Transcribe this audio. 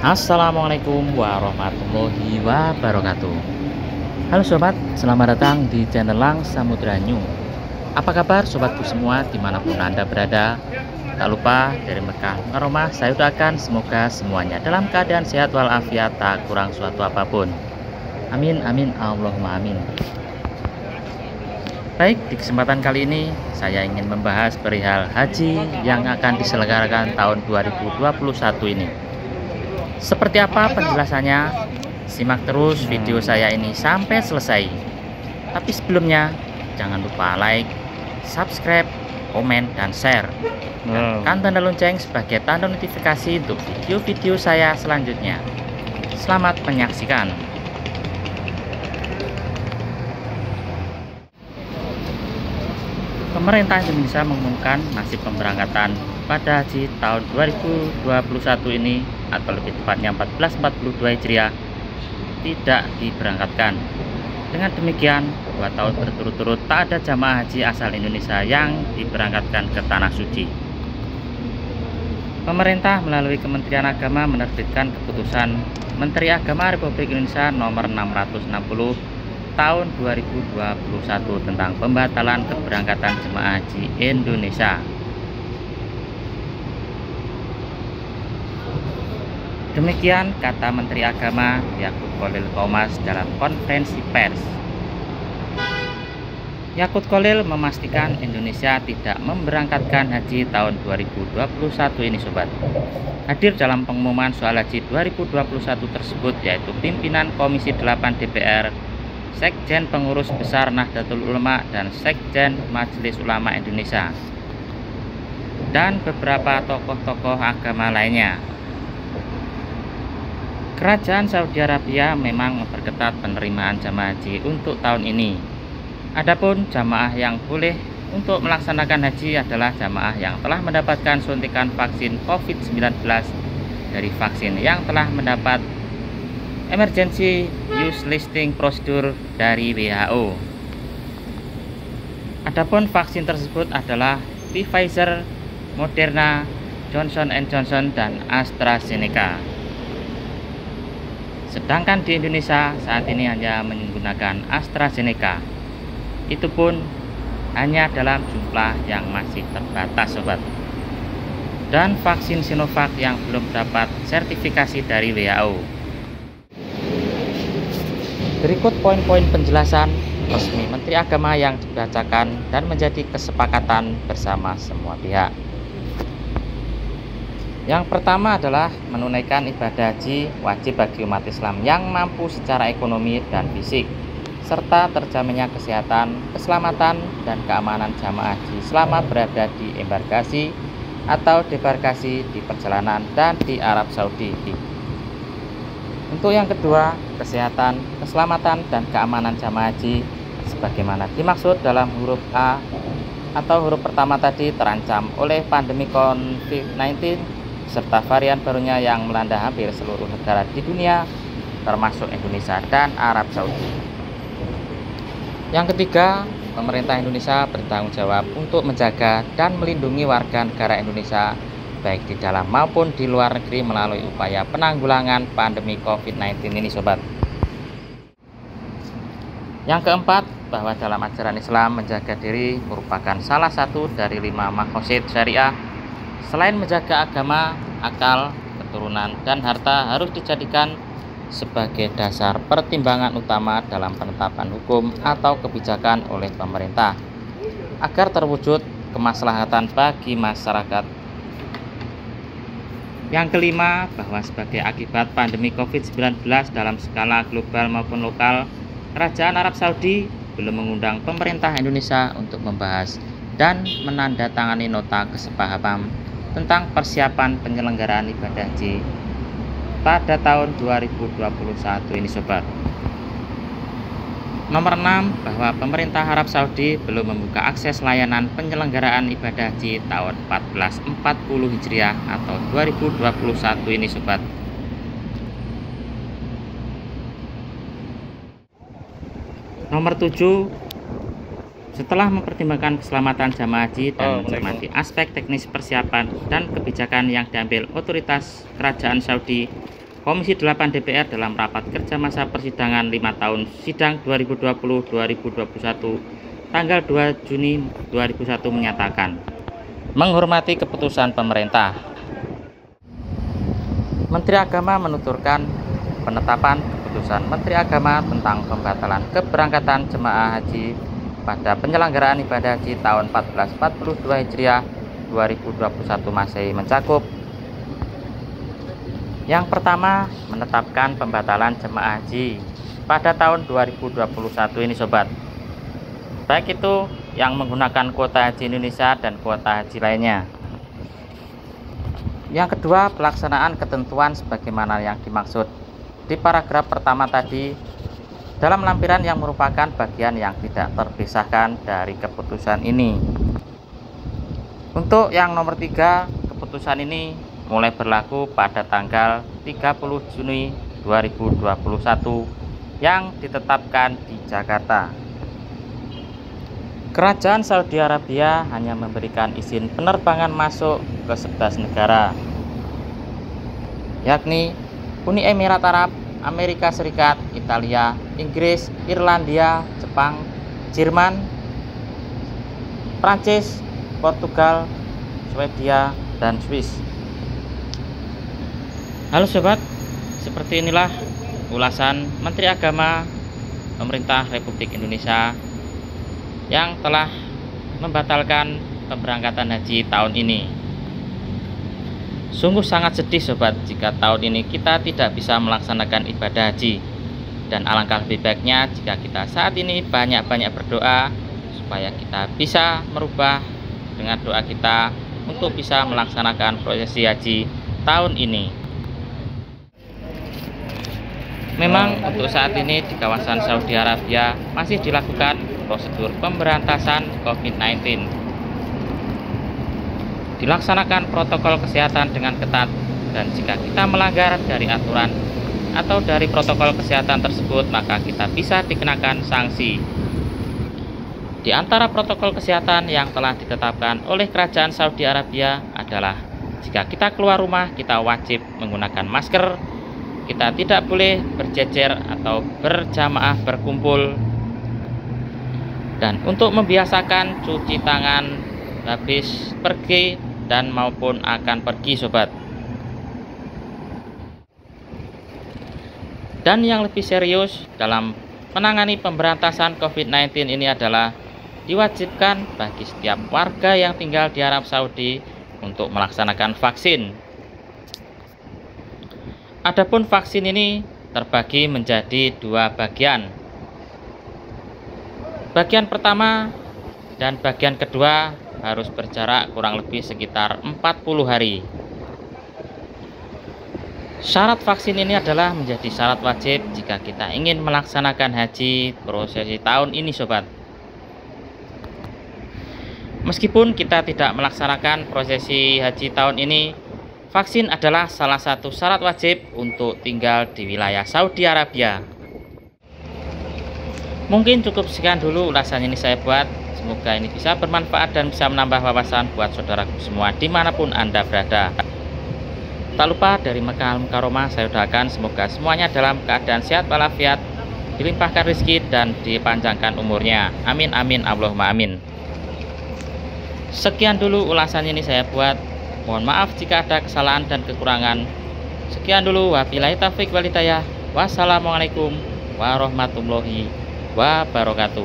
Assalamualaikum warahmatullahi wabarakatuh. Halo sobat, selamat datang di channel Lang Samudra New. Apa kabar sobatku semua dimanapun anda berada? Tak lupa dari Mekah Mukarramah saya doakan semoga semuanya dalam keadaan sehat walafiat, tak kurang suatu apapun. Amin amin Allahumma amin. Baik, di kesempatan kali ini saya ingin membahas perihal haji yang akan diselenggarakan tahun 2021 ini. Seperti apa penjelasannya? Simak terus video saya ini sampai selesai. Tapi sebelumnya, jangan lupa like, subscribe, komen, dan share. Tekan tanda lonceng sebagai tanda notifikasi untuk video-video saya selanjutnya. Selamat menyaksikan. Pemerintah Indonesia mengumumkan nasib pemberangkatan pada haji tahun 2021 ini, atau lebih tepatnya 1442 Hijriah, tidak diberangkatkan. Dengan demikian, 2 tahun berturut-turut tak ada jamaah haji asal Indonesia yang diberangkatkan ke Tanah Suci. Pemerintah melalui Kementerian Agama menerbitkan keputusan Menteri Agama Republik Indonesia nomor 660 tahun 2021 tentang pembatalan keberangkatan jemaah haji Indonesia. Demikian kata Menteri Agama Yakut Kholil Qomas dalam konferensi pers. Yakut Kholil memastikan Indonesia tidak memberangkatkan haji tahun 2021 ini sobat. Hadir dalam pengumuman soal haji 2021 tersebut yaitu pimpinan Komisi 8 DPR, Sekjen Pengurus Besar Nahdlatul Ulama dan Sekjen Majelis Ulama Indonesia, dan beberapa tokoh-tokoh agama lainnya. Kerajaan Saudi Arabia memang memperketat penerimaan jamaah haji untuk tahun ini. Adapun jamaah yang boleh untuk melaksanakan haji adalah jamaah yang telah mendapatkan suntikan vaksin COVID-19 dari vaksin yang telah mendapat Emergency Use Listing Procedure dari WHO. Adapun vaksin tersebut adalah Pfizer, Moderna, Johnson & Johnson, dan AstraZeneca. Sedangkan di Indonesia saat ini hanya menggunakan AstraZeneca. Itu pun hanya dalam jumlah yang masih terbatas sobat. Dan vaksin Sinovac yang belum dapat sertifikasi dari WHO. Berikut poin-poin penjelasan resmi Menteri Agama yang dibacakan dan menjadi kesepakatan bersama semua pihak. Yang pertama adalah menunaikan ibadah haji wajib bagi umat Islam yang mampu secara ekonomi dan fisik, serta terjaminnya kesehatan, keselamatan, dan keamanan jamaah haji selama berada di embarkasi atau debarkasi di perjalanan dan di Arab Saudi. Untuk yang kedua, kesehatan, keselamatan, dan keamanan jamaah haji sebagaimana dimaksud dalam huruf A atau huruf pertama tadi terancam oleh pandemi COVID-19 serta varian barunya yang melanda hampir seluruh negara di dunia termasuk Indonesia dan Arab Saudi. Yang ketiga, pemerintah Indonesia bertanggung jawab untuk menjaga dan melindungi warga negara Indonesia baik di dalam maupun di luar negeri melalui upaya penanggulangan pandemi COVID-19 ini sobat. Yang keempat, bahwa dalam ajaran Islam menjaga diri merupakan salah satu dari 5 maqasid syariah. Selain menjaga agama, akal, keturunan, dan harta harus dijadikan sebagai dasar pertimbangan utama dalam penetapan hukum atau kebijakan oleh pemerintah agar terwujud kemaslahatan bagi masyarakat. Yang kelima, bahwa sebagai akibat pandemi COVID-19 dalam skala global maupun lokal, Kerajaan Arab Saudi belum mengundang pemerintah Indonesia untuk membahas dan menandatangani nota kesepahaman tentang persiapan penyelenggaraan ibadah haji pada tahun 2021 ini sobat. Nomor 6, bahwa pemerintah Arab Saudi belum membuka akses layanan penyelenggaraan ibadah haji tahun 1440 Hijriah atau 2021 ini sobat. Nomor 7, setelah mempertimbangkan keselamatan jamaah haji dan mencermati aspek teknis persiapan dan kebijakan yang diambil otoritas Kerajaan Saudi, Komisi 8 DPR dalam rapat kerja masa persidangan 5 tahun sidang 2020-2021 tanggal 2 Juni 2001 menyatakan menghormati keputusan pemerintah. Menteri Agama menuturkan penetapan keputusan Menteri Agama tentang pembatalan keberangkatan jemaah haji pada penyelenggaraan ibadah haji tahun 1442 Hijriah 2021 Masehi mencakup: yang pertama, menetapkan pembatalan jemaah haji pada tahun 2021 ini sobat, baik itu yang menggunakan kuota haji Indonesia dan kuota haji lainnya. Yang kedua, pelaksanaan ketentuan sebagaimana yang dimaksud di paragraf pertama tadi dalam lampiran yang merupakan bagian yang tidak terpisahkan dari keputusan ini. Untuk yang nomor 3, keputusan ini mulai berlaku pada tanggal 30 Juni 2021 yang ditetapkan di Jakarta. Kerajaan Saudi Arabia hanya memberikan izin penerbangan masuk ke 11 negara, yakni Uni Emirat Arab, Amerika Serikat, Italia, Inggris, Irlandia, Jepang, Jerman, Prancis, Portugal, Swedia, dan Swiss. Halo sobat, seperti inilah ulasan Menteri Agama Pemerintah Republik Indonesia yang telah membatalkan pemberangkatan haji tahun ini. Sungguh sangat sedih sobat jika tahun ini kita tidak bisa melaksanakan ibadah haji, dan alangkah lebih baiknya jika kita saat ini banyak-banyak berdoa supaya kita bisa merubah dengan doa kita untuk bisa melaksanakan prosesi haji tahun ini. Memang untuk saat ini di kawasan Saudi Arabia masih dilakukan prosedur pemberantasan COVID-19. Dilaksanakan protokol kesehatan dengan ketat, dan jika kita melanggar dari aturan atau dari protokol kesehatan tersebut, maka kita bisa dikenakan sanksi. Di antara protokol kesehatan yang telah ditetapkan oleh Kerajaan Saudi Arabia adalah jika kita keluar rumah, kita wajib menggunakan masker, kita tidak boleh berjejer atau berjamaah berkumpul, dan untuk membiasakan cuci tangan habis pergi dan maupun akan pergi sobat. Dan yang lebih serius dalam menangani pemberantasan COVID-19 ini adalah diwajibkan bagi setiap warga yang tinggal di Arab Saudi untuk melaksanakan vaksin. Adapun vaksin ini terbagi menjadi 2 bagian. Bagian pertama dan bagian kedua harus berjarak kurang lebih sekitar 40 hari. Syarat vaksin ini adalah menjadi syarat wajib jika kita ingin melaksanakan haji prosesi tahun ini sobat. Meskipun kita tidak melaksanakan prosesi haji tahun ini, vaksin adalah salah satu syarat wajib untuk tinggal di wilayah Saudi Arabia. Mungkin cukup sekian dulu ulasan ini saya buat. Semoga ini bisa bermanfaat dan bisa menambah wawasan buat saudaraku semua dimanapun Anda berada. Tak lupa dari Mekah Al-Mukarramah saya doakan semoga semuanya dalam keadaan sehat walafiat, dilimpahkan rezeki dan dipanjangkan umurnya. Amin amin Allahumma amin. Sekian dulu ulasan ini saya buat. Mohon maaf jika ada kesalahan dan kekurangan. Sekian dulu, wabillahi taufiq wal hidayah. Wassalamualaikum warahmatullahi wabarakatuh.